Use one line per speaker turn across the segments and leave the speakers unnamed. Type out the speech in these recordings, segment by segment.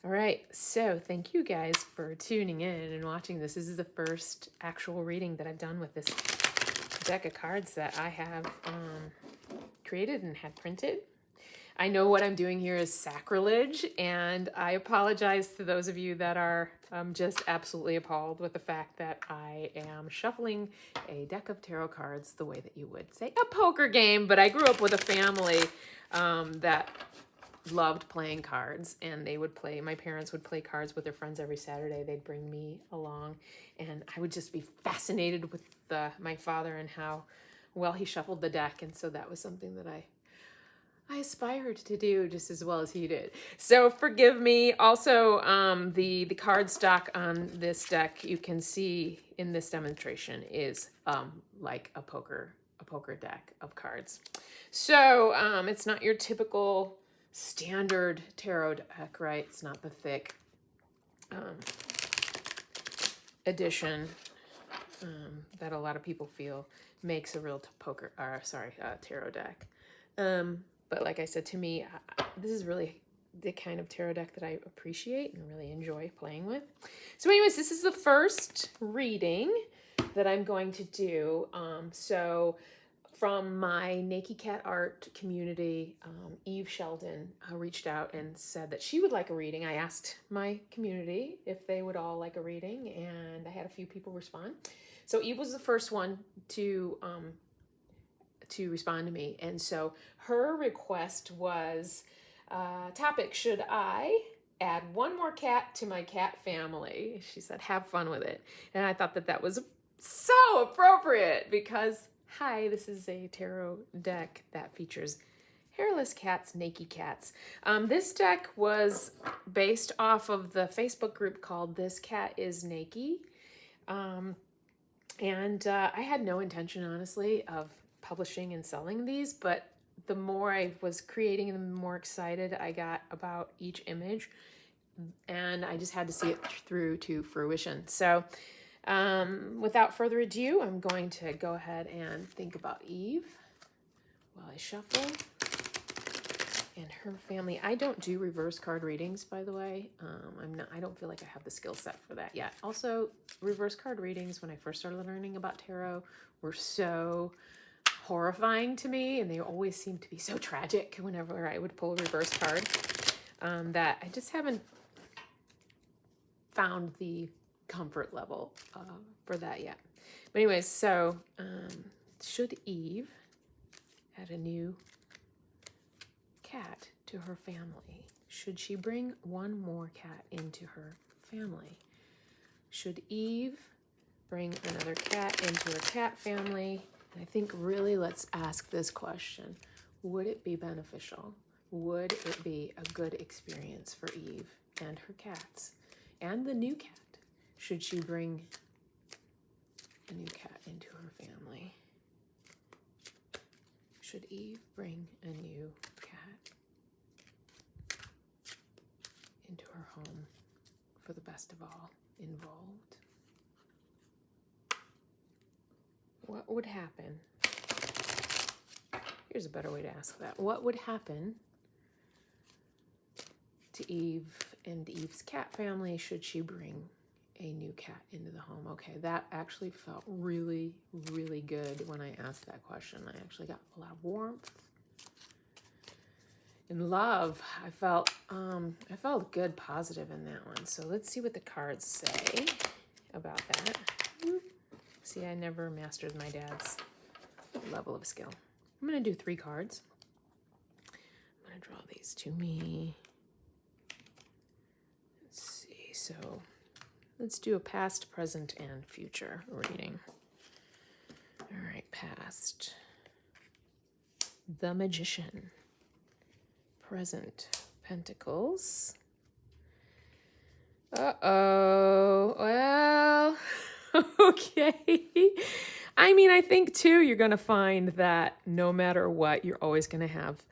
All right, so thank you guys for tuning in and watching this. This is the first actual reading that I've done with this deck of cards that I have created and had printed. I know what I'm doing here is sacrilege, and I apologize to those of you that are just absolutely appalled with the fact that I am shuffling a deck of tarot cards the way that you would say a poker game, but I grew up with a family that loved playing cards, and my parents would play cards with their friends every Saturday. They'd bring me along, and I would just be fascinated with my father and how well he shuffled the deck, and so that was something that I aspired to do just as well as he did. So forgive me. Also, the card stock on this deck, you can see in this demonstration, is like a poker deck of cards. So it's not your typical standard tarot deck, right? It's not the thick edition that a lot of people feel makes a real tarot deck. But like I said, to me, this is really the kind of tarot deck that I appreciate and really enjoy playing with. So anyways, this is the first reading that I'm going to do. So from my Naked Cat Art community, Eve Sheldon reached out and said that she would like a reading. I asked my community if they would all like a reading, and I had a few people respond. So Eve was the first one to respond to me. And so her request was, topic, should I add one more cat to my cat family? She said, have fun with it. And I thought that that was so appropriate because, hi, this is a tarot deck that features hairless cats, naked cats. This deck was based off of the Facebook group called This Cat Is Naked. And I had no intention, honestly, of publishing and selling these, but the more I was creating them, the more excited I got about each image, and I just had to see it through to fruition. So without further ado, I'm going to go ahead and think about Eve while I shuffle and her family. I don't do reverse card readings, by the way. I don't feel like I have the skill set for that yet. Also, reverse card readings, when I first started learning about tarot, were so horrifying to me, and they always seemed to be so tragic whenever I would pull a reverse card, that I just haven't found the comfort level for that yet. But anyways, so should Eve add a new cat to her family? Should she bring one more cat into her family? Should Eve bring another cat into her cat family? And I think really let's ask this question. Would it be beneficial? Would it be a good experience for Eve and her cats? And the new cat? Should she bring a new cat into her family? Should Eve bring a new cat into her home for the best of all involved? What would happen? Here's a better way to ask that. What would happen to Eve and Eve's cat family should she bring a new cat into the home? Okay, that actually felt really, really good when I asked that question. I actually got a lot of warmth and love. I felt good, positive in that one. So let's see what the cards say about that. See, I never mastered my dad's level of skill. I'm going to do 3 cards. I'm going to draw these to me. Let's see. So let's do a past, present, and future reading. All right, past. The Magician. Present, Pentacles. Uh-oh. Well, okay. I mean, I think, too, you're going to find that no matter what, you're always going to have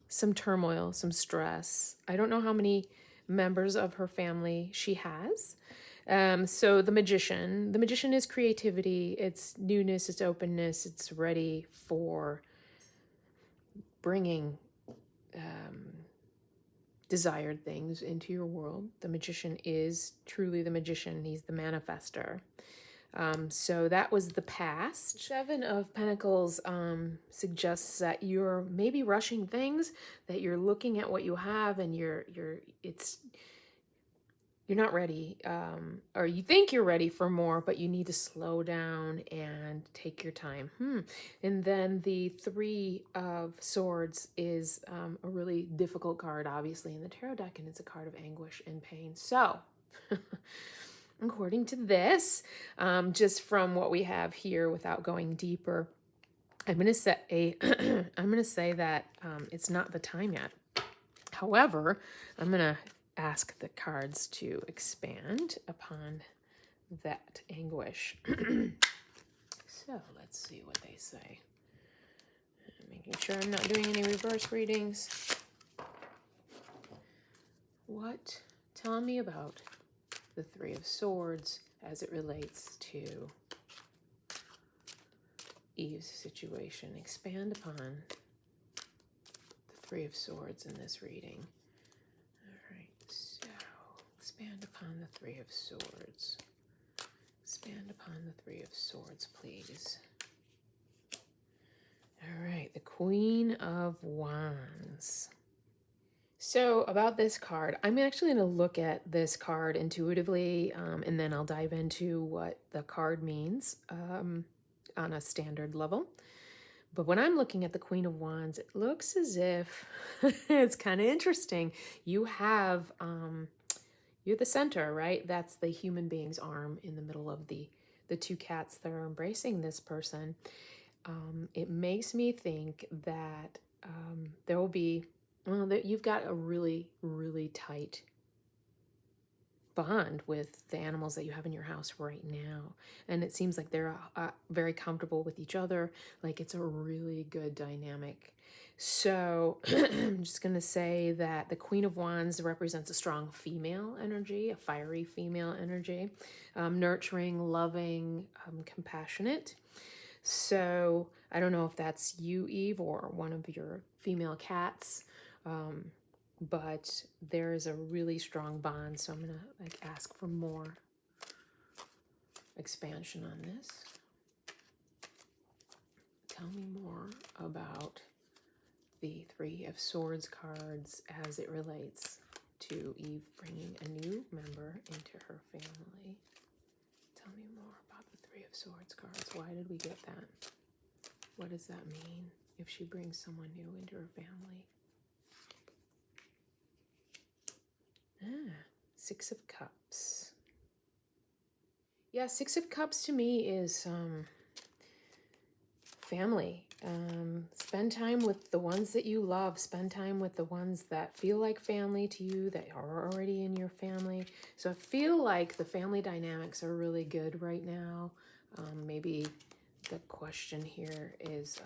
some turmoil, some stress. I don't know how many members of her family she has. So the magician is creativity, it's newness, it's openness, it's ready for bringing desired things into your world. The magician is truly the magician. He's the manifester. So that was the past. Seven of Pentacles suggests that you're maybe rushing things, that you're looking at what you have and you're not ready, or you think you're ready for more, but you need to slow down and take your time. And then the Three of Swords is a really difficult card, obviously, in the tarot deck, and it's a card of anguish and pain. So, according to this, just from what we have here, without going deeper, I'm going to say I'm going to say that it's not the time yet. However, I'm going to ask the cards to expand upon that anguish. So let's see what they say. Making sure I'm not doing any reverse readings. What? Tell me about the Three of Swords as it relates to Eve's situation. Expand upon the Three of Swords in this reading. All right, so expand upon the Three of Swords. Expand upon the Three of Swords, please. All right, the Queen of Wands. So about this card, I'm actually going to look at this card intuitively, and then I'll dive into what the card means on a standard level. But when I'm looking at the Queen of Wands, it looks as if it's kind of interesting. You have, you're the center, right? That's the human being's arm in the middle of the two cats that are embracing this person. It makes me think that there will be, well, that you've got a really, really tight bond with the animals that you have in your house right now. And it seems like they're very comfortable with each other. Like it's a really good dynamic. So I'm just going to say that the Queen of Wands represents a strong female energy, a fiery female energy, nurturing, loving, compassionate. So I don't know if that's you, Eve, or one of your female cats. But there is a really strong bond, so I'm going to ask for more expansion on this. Tell me more about the Three of Swords cards as it relates to Eve bringing a new member into her family. Tell me more about the Three of Swords cards. Why did we get that? What does that mean if she brings someone new into her family? Six of Cups. Yeah, Six of Cups to me is family. Spend time with the ones that you love. Spend time with the ones that feel like family to you, that are already in your family. So I feel like the family dynamics are really good right now. Maybe the question here is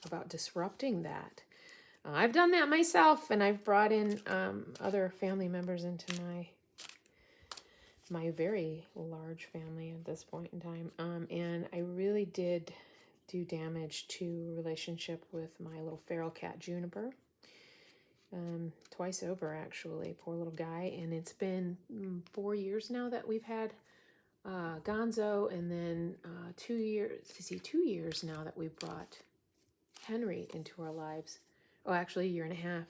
about disrupting that. I've done that myself, and I've brought in other family members into my very large family at this point in time. And I really did do damage to relationship with my little feral cat, Juniper. Twice over, actually. Poor little guy. And it's been 4 years now that we've had Gonzo, and then 2 years now that we've brought Henry into our lives. Oh, actually, 1.5 years.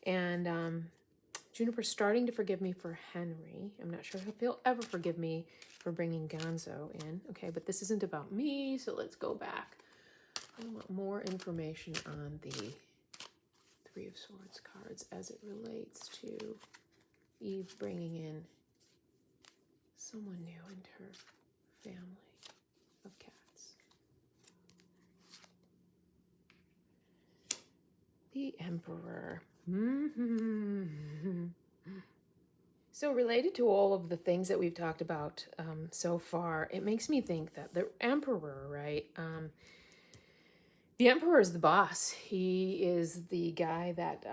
And Juniper's starting to forgive me for Henry. I'm not sure if he'll ever forgive me for bringing Gonzo in. Okay, but this isn't about me, so let's go back. I want more information on the Three of Swords cards as it relates to Eve bringing in someone new into her family of cats. The Emperor. So related to all of the things that we've talked about so far, it makes me think that the Emperor, right? The Emperor is the boss. He is the guy that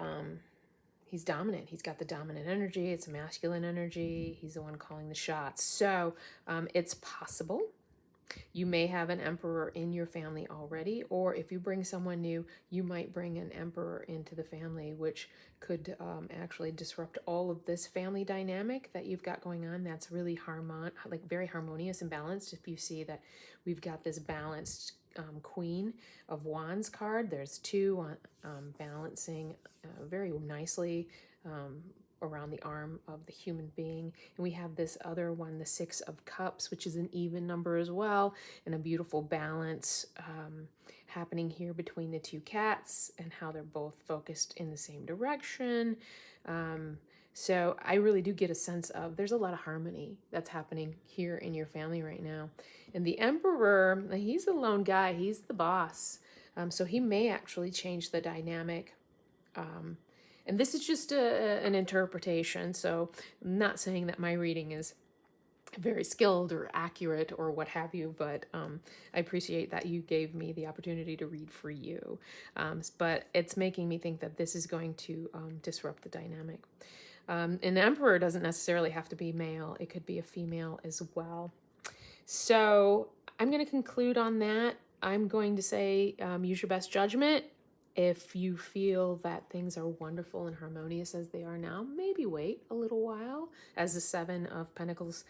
he's dominant. He's got the dominant energy. It's a masculine energy. He's the one calling the shots. So it's possible You may have an emperor in your family already, or if you bring someone new, you might bring an emperor into the family, which could actually disrupt all of this family dynamic that you've got going on. That's really very harmonious and balanced. If you see that we've got this balanced Queen of Wands card, there's two balancing very nicely around the arm of the human being. And we have this other one, the Six of Cups, which is an even number as well, and a beautiful balance happening here between the two cats and how they're both focused in the same direction. So I really do get a sense of there's a lot of harmony that's happening here in your family right now. And the Emperor, he's the lone guy, he's the boss. So he may actually change the dynamic. And this is just an interpretation, so I'm not saying that my reading is very skilled or accurate or what have you, but I appreciate that you gave me the opportunity to read for you. But it's making me think that this is going to disrupt the dynamic. An emperor doesn't necessarily have to be male. It could be a female as well. So I'm going to conclude on that. I'm going to say use your best judgment. If you feel that things are wonderful and harmonious as they are now, maybe wait a little while, as the Seven of Pentacles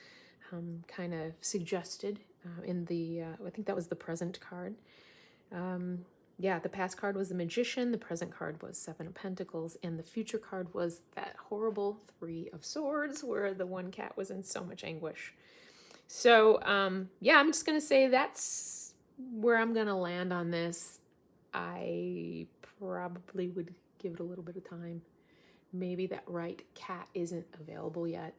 kind of suggested in the, I think that was the present card. Yeah, the past card was the Magician, the present card was Seven of Pentacles, and the future card was that horrible Three of Swords, where the one cat was in so much anguish. So, yeah, I'm just going to say that's where I'm going to land on this. I probably would give it a little bit of time. Maybe that right cat isn't available yet.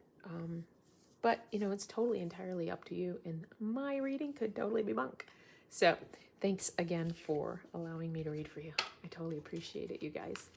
But, you know, it's totally entirely up to you. And my reading could totally be bunk. So thanks again for allowing me to read for you. I totally appreciate it, you guys.